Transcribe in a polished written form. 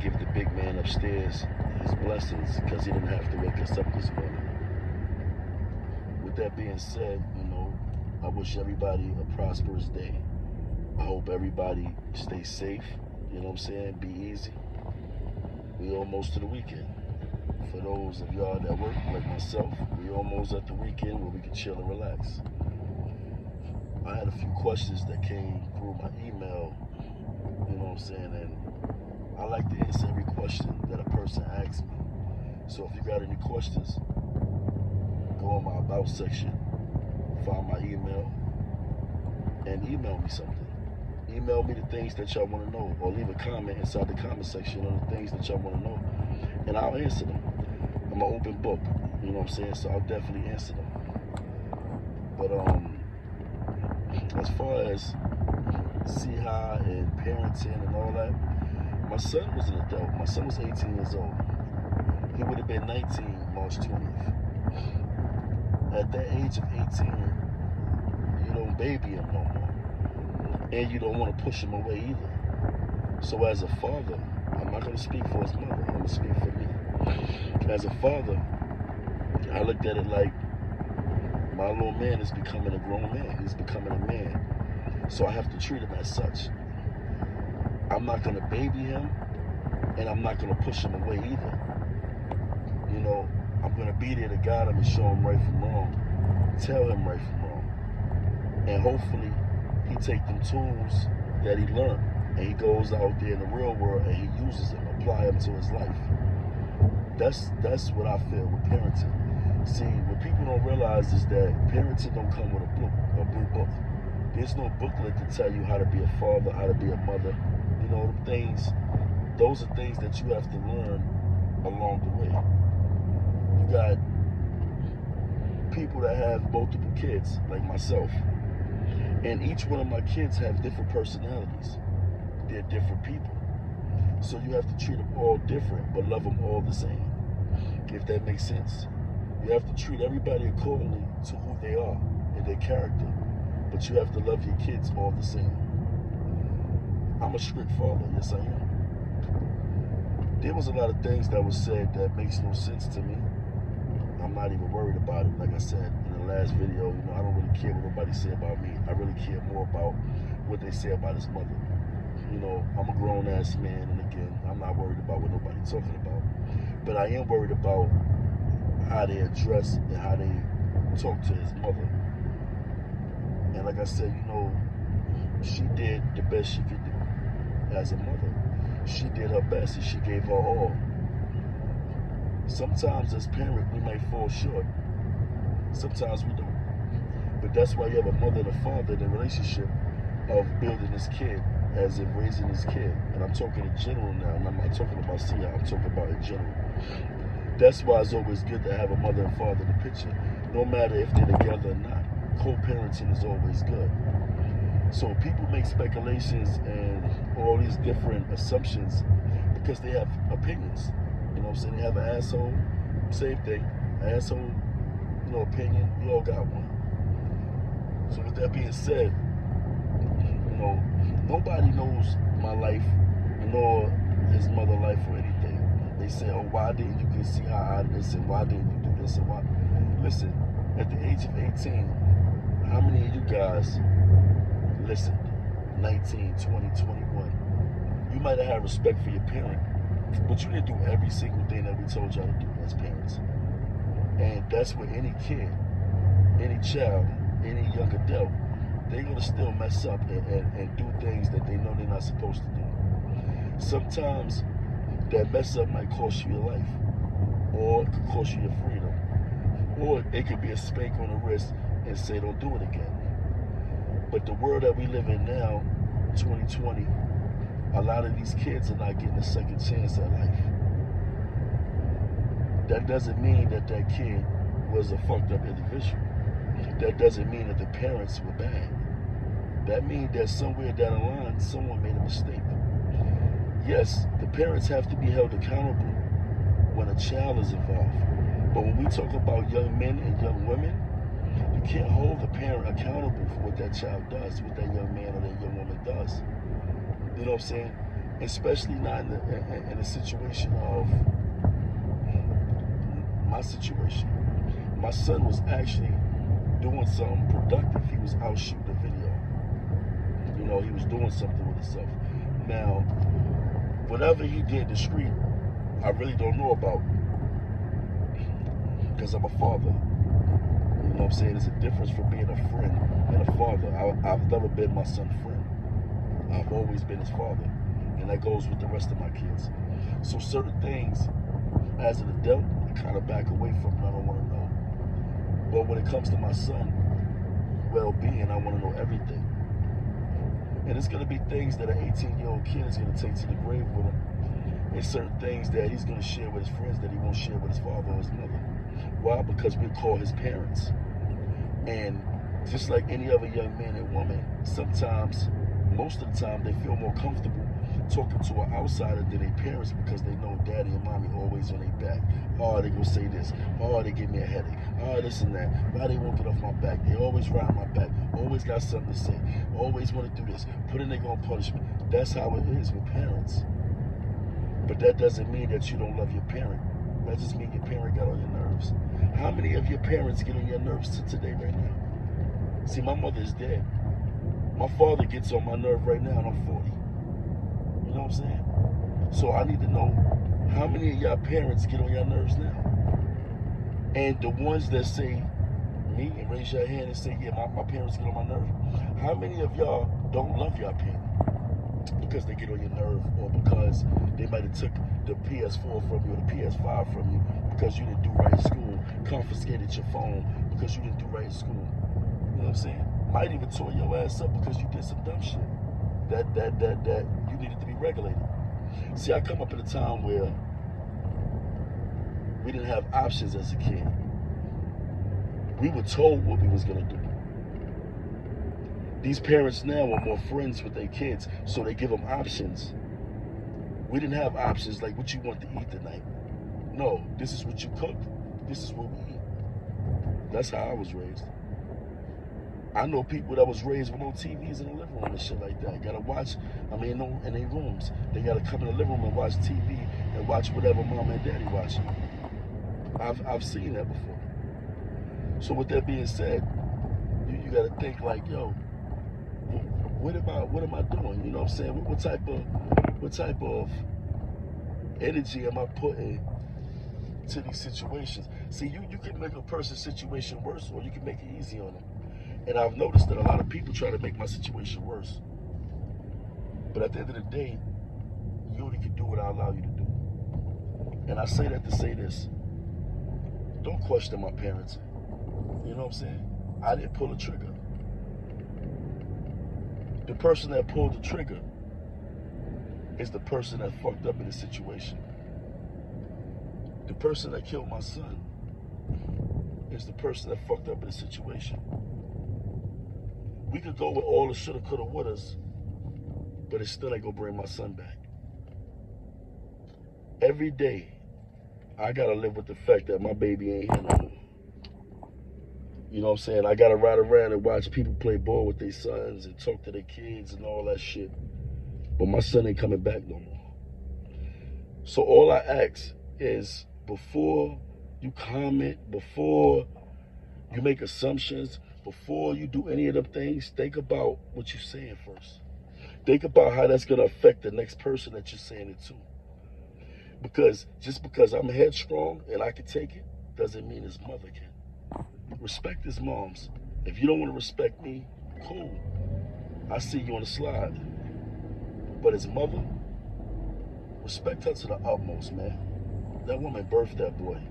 give the big man upstairs his blessings because he didn't have to wake us up this morning. With that being said, I wish everybody a prosperous day. I hope everybody stays safe, be easy. We almost to the weekend. For those of y'all that work like myself, we almost at the weekend where we can chill and relax. I had a few questions that came through my email, and I like to answer every question that a person asks me. So if you got any questions, go on my About section, find my email, and email me something. Email me the things that y'all want to know, or leave a comment inside the comment section on the things that y'all want to know, and I'll answer them. I'm an open book, so I'll definitely answer them. But as far as Chii and parenting and all that, my son was an adult. My son was 18 years old. He would have been 19 March 20th. At that age of 18, you don't baby him no more. And you don't want to push him away either. So as a father, I'm not going to speak for his mother, I'm going to speak for me. As a father, I looked at it like my little man is becoming a grown man. He's becoming a man. So I have to treat him as such. I'm not going to baby him, and I'm not going to push him away either. I'm going to be there to guide him and show him right from wrong, tell him right from wrong. And hopefully, he take them tools that he learned, and he goes out there in the real world and he uses them, apply them to his life. That's what I feel with parenting. See, what people don't realize is that parenting don't come with a blue book. There's no booklet to tell you how to be a father, how to be a mother. Those are things that you have to learn along the way. You got people that have multiple kids, like myself. And each one of my kids have different personalities. They're different people. So you have to treat them all different, but love them all the same. If that makes sense. You have to treat everybody accordingly to who they are and their character. But you have to love your kids all the same. I'm a strict father, yes I am. There was a lot of things that was said that makes no sense to me. I'm not even worried about it. Like I said in the last video, I don't really care what nobody say about me. I really care more about what they say about his mother. I'm a grown-ass man, and again, I'm not worried about what nobody's talking about. But I am worried about how they address and how they talk to his mother. And like I said, she did the best she could do as a mother. She did her best, and she gave her all. Sometimes as parents, we might fall short. Sometimes we don't. But that's why you have a mother and a father in a relationship of building this kid, as if raising this kid. And I'm talking in general now, and I'm not talking about Chii, I'm talking about in general. That's why it's always good to have a mother and father in the picture. No matter if they're together or not, co-parenting is always good. So people make speculations and all these different assumptions because they have opinions. They have an asshole, same thing, asshole, opinion, we all got one. So with that being said, nobody knows my life, nor his mother's life or anything. They say, oh, why didn't you get Chii out of this, and why didn't you do this, and why? Listen, at the age of 18, how many of you guys listened? 19, 20, 21. You might have had respect for your parent, but you didn't do every single thing that we told y'all to do as parents. And that's what any kid, any child, any young adult, they're going to still mess up and do things that they know they're not supposed to do. Sometimes that mess up might cost you your life, or it could cost you your freedom, or it could be a spank on the wrist and say don't do it again. But the world that we live in now, 2020, a lot of these kids are not getting a second chance at life. That doesn't mean that that kid was a fucked up individual. That doesn't mean that the parents were bad. That means that somewhere down the line, someone made a mistake. Yes, the parents have to be held accountable when a child is involved. But when we talk about young men and young women, you can't hold the parent accountable for what that child does, what that young man or that young woman does. You know what I'm saying? especially not in a situation of my situation. My son was actually doing something productive. He was out shooting a video. You know, he was doing something with himself. Now, whatever he did in the street, I really don't know about, because I'm a father. You know what I'm saying? There's a difference from being a friend and a father. I've never been my son's friend. I've always been his father. And that goes with the rest of my kids. So certain things, as an adult, I kind of back away from it. I don't want to know. But when it comes to my son, well-being, I want to know everything. And it's going to be things that an 18-year-old kid is going to take to the grave with him. And certain things that he's going to share with his friends that he won't share with his father or his mother. Why? Because we call his parents. And just like any other young man and woman, sometimes, most of the time, they feel more comfortable talking to an outsider than their parents because they know daddy and mommy always on their back. Oh, they gonna say this. Oh, they give me a headache. Oh, this and that. Why they won't get off my back? They always ride my back. Always got something to say. Always want to do this. Put in, they gonna punish me. That's how it is with parents. But that doesn't mean that you don't love your parent. That just means your parent got on your nerves. How many of your parents get on your nerves to today right now? See, my mother is dead. My father gets on my nerve right now and I'm 40. You know what I'm saying? So I need to know how many of y'all parents get on your nerves now? And the ones that say me and raise your hand and say, yeah, my parents get on my nerve. How many of y'all don't love your parents? Because they get on your nerve, or because they might have took the PS4 from you or the PS5 from you because you didn't do right in school, confiscated your phone because you didn't do right in school. You know what I'm saying? Might even tore your ass up because you did some dumb shit that you needed to be regulated. See, I come up at a time where we didn't have options as a kid. We were told what we was gonna do. These parents now are more friends with their kids, so they give them options. We didn't have options like what you want to eat tonight. No, this is what you cook. This is what we eat. That's how I was raised. I know people that was raised with no TVs in the living room and shit like that. Gotta watch, in their rooms. They gotta come in the living room and watch TV and watch whatever mom and daddy watching. I've seen that before. So with that being said, you gotta think like, yo, what am I doing? You know what I'm saying? What type of energy am I putting to these situations? See, you can make a person's situation worse, or you can make it easy on them. And I've noticed that a lot of people try to make my situation worse. But at the end of the day, you only can do what I allow you to do. And I say that to say this. Don't question my parents. You know what I'm saying? I didn't pull the trigger. The person that pulled the trigger is the person that fucked up in the situation. The person that killed my son is the person that fucked up in the situation. We could go with all the shoulda, coulda, wouldas, but it still ain't gonna bring my son back. Every day, I gotta live with the fact that my baby ain't here no more. You know what I'm saying? I gotta ride around and watch people play ball with their sons and talk to their kids and all that shit. But my son ain't coming back no more. So all I ask is, before you comment, before you make assumptions, before you do any of them things, think about what you're saying first. Think about how that's gonna affect the next person that you're saying it to. Because just because I'm headstrong and I can take it, doesn't mean his mother can. Respect his moms. If you don't want to respect me, cool. I see you on the slide. But his mother, respect her to the utmost, man. That woman birthed that boy.